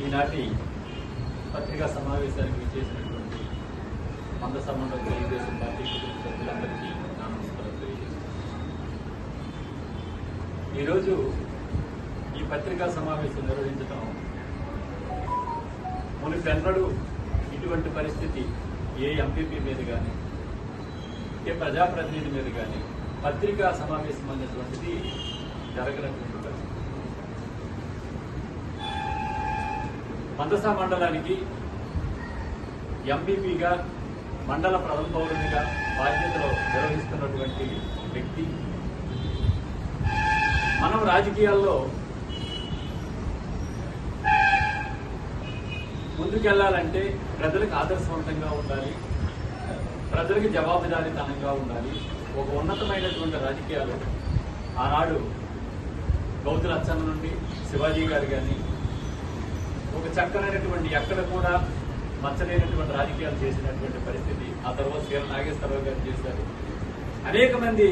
ఈనాటి పత్రికా సమావేశానికి విచ్చేసినటువంటి మందస మండల తెలుగుదేశం పార్టీ కుటుంబ సభ్యులందరికీ నా నమస్కారం తెలియజేస్తున్నాను. ఈరోజు ఈ పత్రికా సమావేశం నిర్వహించడం మునిపెన్నడూ ఇటువంటి పరిస్థితి ఏ ఎంపీపీ మీద కానీ ఏ ప్రజాప్రతినిధి మీద కానీ పత్రికా సమావేశం అనేటువంటిది జరగనటువంటి పరిస్థితి. మందస మండలానికి ఎంపీపీగా మండల ప్రథమ పౌరునిగా బాధ్యతలు నిర్వహిస్తున్నటువంటి వ్యక్తి. మనం రాజకీయాల్లో ముందుకెళ్లాలంటే ప్రజలకు ఆదర్శవంతంగా ఉండాలి, ప్రజలకు జవాబుదారీతనంగా ఉండాలి. ఒక ఉన్నతమైనటువంటి రాజకీయాలు ఆనాడు గౌతుల అచ్చన్న నుండి శివాజీ గారు కానీ ఒక చక్కనైనటువంటి ఎక్కడ కూడా మచ్చలేనటువంటి రాజకీయాలు చేసినటువంటి పరిస్థితి. ఆ తర్వాత సీఎం నాగేశ్వరరావు గారు చేశారు. అనేక మంది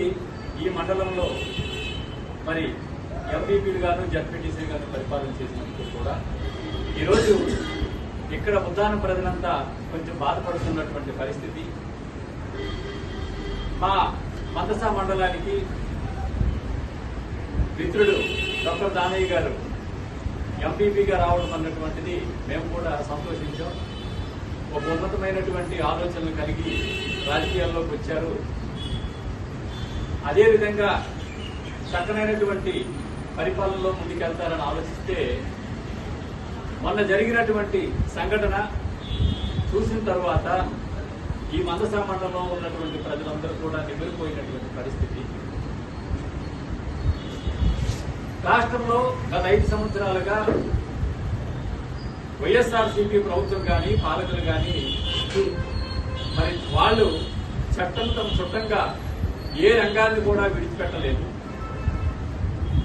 ఈ మండలంలో మరి ఎంపీపీలు గాను జడ్పీటీసీ గాను పరిపాలన చేసినప్పుడు కూడా ఈరోజు ఇక్కడ ఉద్దాన ప్రజలంతా కొంచెం బాధపడుతున్నటువంటి పరిస్థితి. మా మందస మండలానికి మిత్రుడు డాక్టర్ దానయ్య గారు ఎంపీపీగా రావడం అన్నటువంటిది మేము కూడా సంతోషించాం. ఒక ఉన్నతమైనటువంటి ఆలోచనలు కలిగి రాజకీయాల్లోకి వచ్చారు. అదేవిధంగా చక్కనైనటువంటి పరిపాలనలో ముందుకెళ్తారని ఆలోచిస్తే మొన్న జరిగినటువంటి సంఘటన చూసిన తర్వాత ఈ మందస మండలంలో ఉన్నటువంటి ప్రజలందరూ కూడా నిమిరిపోయినటువంటి పరిస్థితి. రాష్ట్రంలో గత 5 సంవత్సరాలుగా వైఎస్ఆర్సీపీ ప్రభుత్వం కానీ పాలకులు కానీ మరి వాళ్ళు చట్టం తమ చుట్టంగా ఏ రంగాన్ని కూడా విడిచిపెట్టలేదు.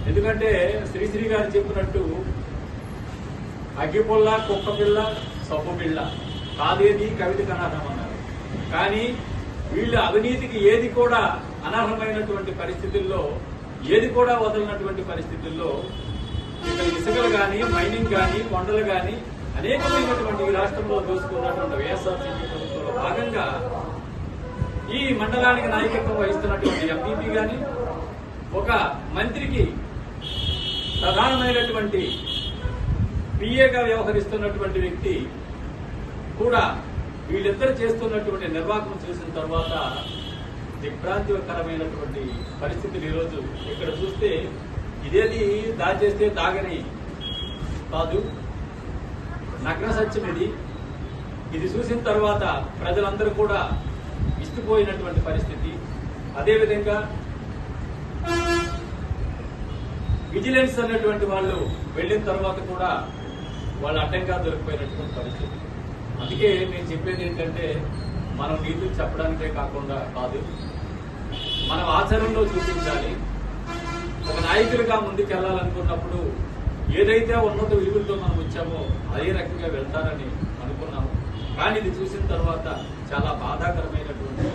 ఎందుకంటే శ్రీశ్రీ గారు చెప్పినట్టు అగ్గిపుల్ల కుక్క పిల్ల సబ్బు పిల్ల కాదేది కవితకు అనర్హం అన్నారు. కానీ వీళ్ళు అవినీతికి ఏది కూడా అనర్హమైనటువంటి పరిస్థితుల్లో ఏది కూడా వదలనటువంటి పరిస్థితుల్లో ఇక్కడ ఇసుకలు కానీ మైనింగ్ కానీ కొండలు కానీ అనేకమైనటువంటి ఈ రాష్ట్రంలో దోసుకున్నటువంటి వైఎస్ఆర్సీపీ ప్రభుత్వంలో భాగంగా ఈ మండలానికి నాయకత్వం వహిస్తున్నటువంటి ఎంపీపీ కానీ ఒక మంత్రికి ప్రధానమైనటువంటి పిఏగా వ్యవహరిస్తున్నటువంటి వ్యక్తి కూడా వీళ్ళిద్దరు చేస్తున్నటువంటి నిర్వాహకం చూసిన తర్వాత దిగ్భ్రాంతికరమైనటువంటి పరిస్థితులు ఈరోజు ఇక్కడ చూస్తే ఇదేది దాచేస్తే దాగని కాదు, నగ్న సత్యం ఇది. ఇది చూసిన తర్వాత ప్రజలందరూ కూడా ఇష్టపోయినటువంటి పరిస్థితి. అదేవిధంగా విజిలెన్స్ అన్నటువంటి వాళ్ళు వెళ్ళిన తర్వాత కూడా వాళ్ళు అడ్డంగా దొరికిపోయినటువంటి పరిస్థితి. అందుకే నేను చెప్పేది ఏంటంటే మనం నీతులు చెప్పడానికే కాకుండా కాదు, మనం ఆచరణలో చూపించాలి. ఒక నాయకులుగా ముందుకెళ్లాలనుకున్నప్పుడు ఏదైతే ఉన్నత విలువలతో మనం వచ్చామో అదే రకంగా వెళ్తారని అనుకున్నాము. కానీ ఇది చూసిన తర్వాత చాలా బాధాకరమైనటువంటి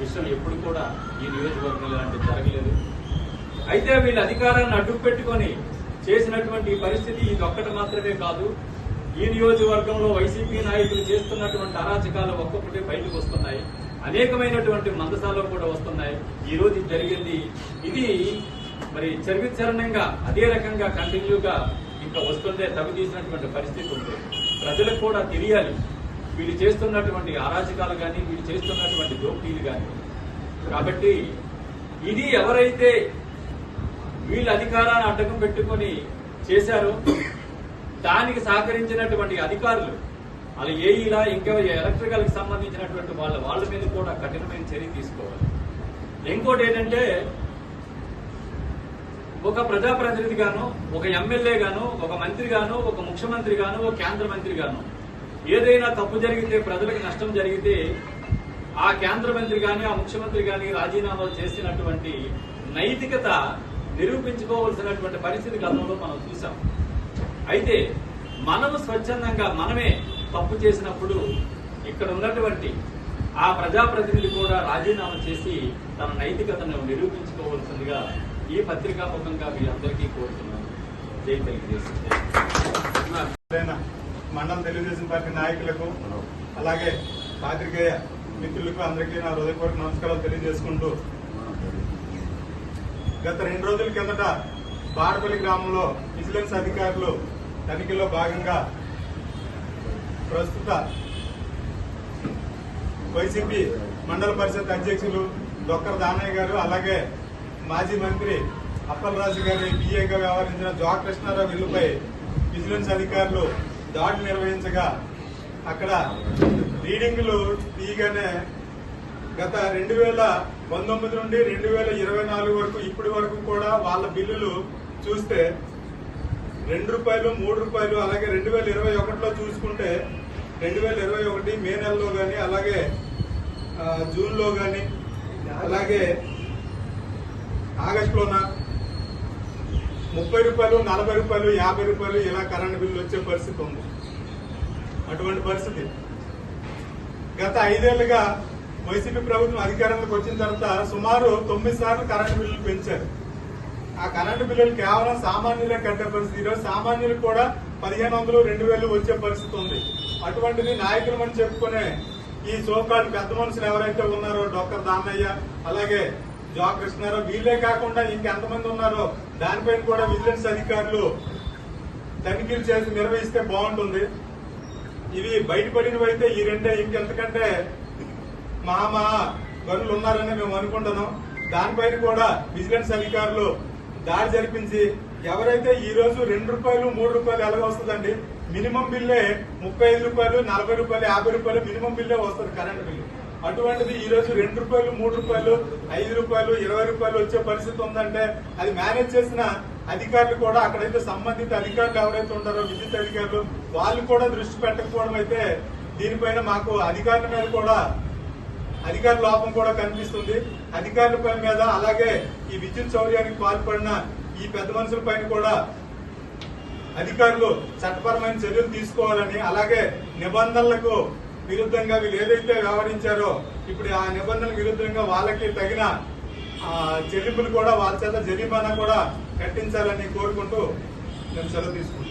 విషయం. ఎప్పుడు కూడా ఈ నియోజకవర్గంలో లాంటివి జరగలేదు. అయితే వీళ్ళ అధికారాన్ని అడ్డు పెట్టుకొని చేసినటువంటి పరిస్థితి ఇది ఒక్కటి మాత్రమే కాదు. ఈ నియోజకవర్గంలో వైసీపీ నాయకులు చేస్తున్నటువంటి అరాచకాలు ఒక్కొక్కటి బయటకు వస్తున్నాయి. అనేకమైనటువంటి మందసాలు కూడా వస్తున్నాయి. ఈ రోజు జరిగింది ఇది మరి చరిత్రణంగా అదే రకంగా కంటిన్యూగా ఇంకా వస్తుందే తవి తీసినటువంటి పరిస్థితి ఉంది. ప్రజలకు కూడా తెలియాలి వీళ్ళు చేస్తున్నటువంటి అరాచకాలు కానీ వీళ్ళు చేస్తున్నటువంటి దోపిడీలు కానీ. కాబట్టి ఇది ఎవరైతే వీళ్ళ అధికారాన్ని అడ్డకం పెట్టుకొని చేశారో దానికి సహకరించినటువంటి అధికారులు అలా ఏఈలా ఇంకా ఎలక్ట్రికల్ కి సంబంధించినటువంటి వాళ్ళ మీద కూడా కఠినమైన చర్య తీసుకోవాలి. ఇంకోటి ఏంటంటే ఒక ప్రజాప్రతినిధి గాను, ఒక ఎమ్మెల్యే గాను, ఒక మంత్రి గాను, ఒక ముఖ్యమంత్రి గాను, ఒక కేంద్ర మంత్రి గాను ఏదైనా తప్పు జరిగితే ప్రజలకు నష్టం జరిగితే ఆ కేంద్ర మంత్రి గాని ఆ ముఖ్యమంత్రి గాని రాజీనామాలు చేసినటువంటి నైతికత నిరూపించుకోవాల్సినటువంటి పరిస్థితి గతంలో మనం చూసాం. అయితే మనము స్వచ్ఛందంగా మనమే తప్పు చేసినప్పుడు ఇక్కడ ఉన్నటువంటి ఆ ప్రజాప్రతినిధి కూడా రాజీనామా చేసి తన నైతికతను నిరూపించుకోవాల్సిందిగా ఈ పత్రికాముఖంగా మీ అందరికీ కోరుతున్నాను. జై తెలుగుదేశం. మండల తెలుగుదేశం పార్టీ నాయకులకు అలాగే పాత్రికేయ మిత్రులకు అందరికీ నా హృదయపూర్వక నమస్కారాలు తెలియజేసుకుంటూ గత 2 రోజుల కిందట బాడపల్లి గ్రామంలో విజిలెన్స్ అధికారులు తనిఖీలో భాగంగా ప్రస్తుత వైసీపీ మండల పరిషత్ అధ్యక్షులు డాక్టర్ దానయ్య గారు అలాగే మాజీ మంత్రి అప్పలరాజు గారి పిఏగా వ్యవహరించిన జా కృష్ణారావు ఇల్లుపై విజిలెన్స్ అధికారులు దాడి నిర్వహించగా అక్కడ రీడింగ్లు తీయగానే గత 2019 నుండి 2024 వరకు ఇప్పటి వరకు కూడా వాళ్ళ బిల్లులు చూస్తే ₹2, ₹3 అలాగే 2021లో చూసుకుంటే 2021 మే నెలలో కానీ అలాగే జూన్లో కానీ అలాగే ఆగస్టులోన ₹30, ₹40, ₹50 ఇలా కరెంట్ బిల్లు వచ్చే పరిస్థితి ఉంది. అటువంటి పరిస్థితి గత 5 ఏళ్లుగా వైసీపీ ప్రభుత్వం అధికారంలోకి వచ్చిన తర్వాత సుమారు 9 సార్లు కరెంటు బిల్లులు పెంచారు. ఆ కరెంటు బిల్లులు కేవలం సామాన్యులే కట్టే పరిస్థితి. ఈరోజు సామాన్యులకు కూడా 1500, 2000 వచ్చే పరిస్థితి ఉంది. అటువంటిది నాయకులు అని చెప్పుకునే ఈ సోకాళ్ళు పెద్ద మనుషులు ఎవరైతే ఉన్నారో డాక్టర్ దానయ్య అలాగే జా కృష్ణారావు వీళ్ళే కాకుండా ఇంకెంతమంది ఉన్నారో దానిపైన కూడా విజిలెన్స్ అధికారులు తనిఖీలు చేసి నిర్వహిస్తే బాగుంటుంది. ఇవి బయటపడినవి అయితే ఈ రెండే, ఇంకెంతకంటే మహా గనులు ఉన్నారని మేము అనుకుంటున్నాం. దానిపైన కూడా విజిలెన్స్ అధికారులు దాడి జరిపించి ఎవరైతే ఈ రోజు ₹2, ₹3 ఎలాగ వస్తుందండి, మినిమం బిల్లే ₹35, ₹40, ₹50 మినిమం బిల్లే వస్తుంది కరెంట్ బిల్లు. అటువంటిది ఈ రోజు ₹2, ₹3, ₹5, ₹20 వచ్చే పరిస్థితి ఉందంటే అది మేనేజ్ చేసిన అధికారులు కూడా అక్కడైతే సంబంధిత అధికారులు ఎవరైతే ఉంటారో విద్యుత్ అధికారులు వాళ్ళు కూడా దృష్టి పెట్టకపోవడం అయితే దీనిపైన మాకు అధికారుల మీద కూడా అధికార లోపం కూడా కనిపిస్తుంది. అధికారుల మీద అలాగే ఈ విద్యుత్ చౌర్యానికి పాల్పడిన ఈ పెద్ద మనుషుల పైన కూడా అధికారులు చట్టపరమైన చర్యలు తీసుకోవాలని అలాగే నిబంధనలకు విరుద్ధంగా వీళ్ళు ఏదైతే వ్యవహరించారో ఇప్పుడు ఆ నిబంధనలకు విరుద్ధంగా వాళ్ళకి తగిన చెల్లింపులు కూడా వాళ్ళ చేత జరిమానా కూడా కట్టించాలని కోరుకుంటూ నేను సెలవు తీసుకుంటాను.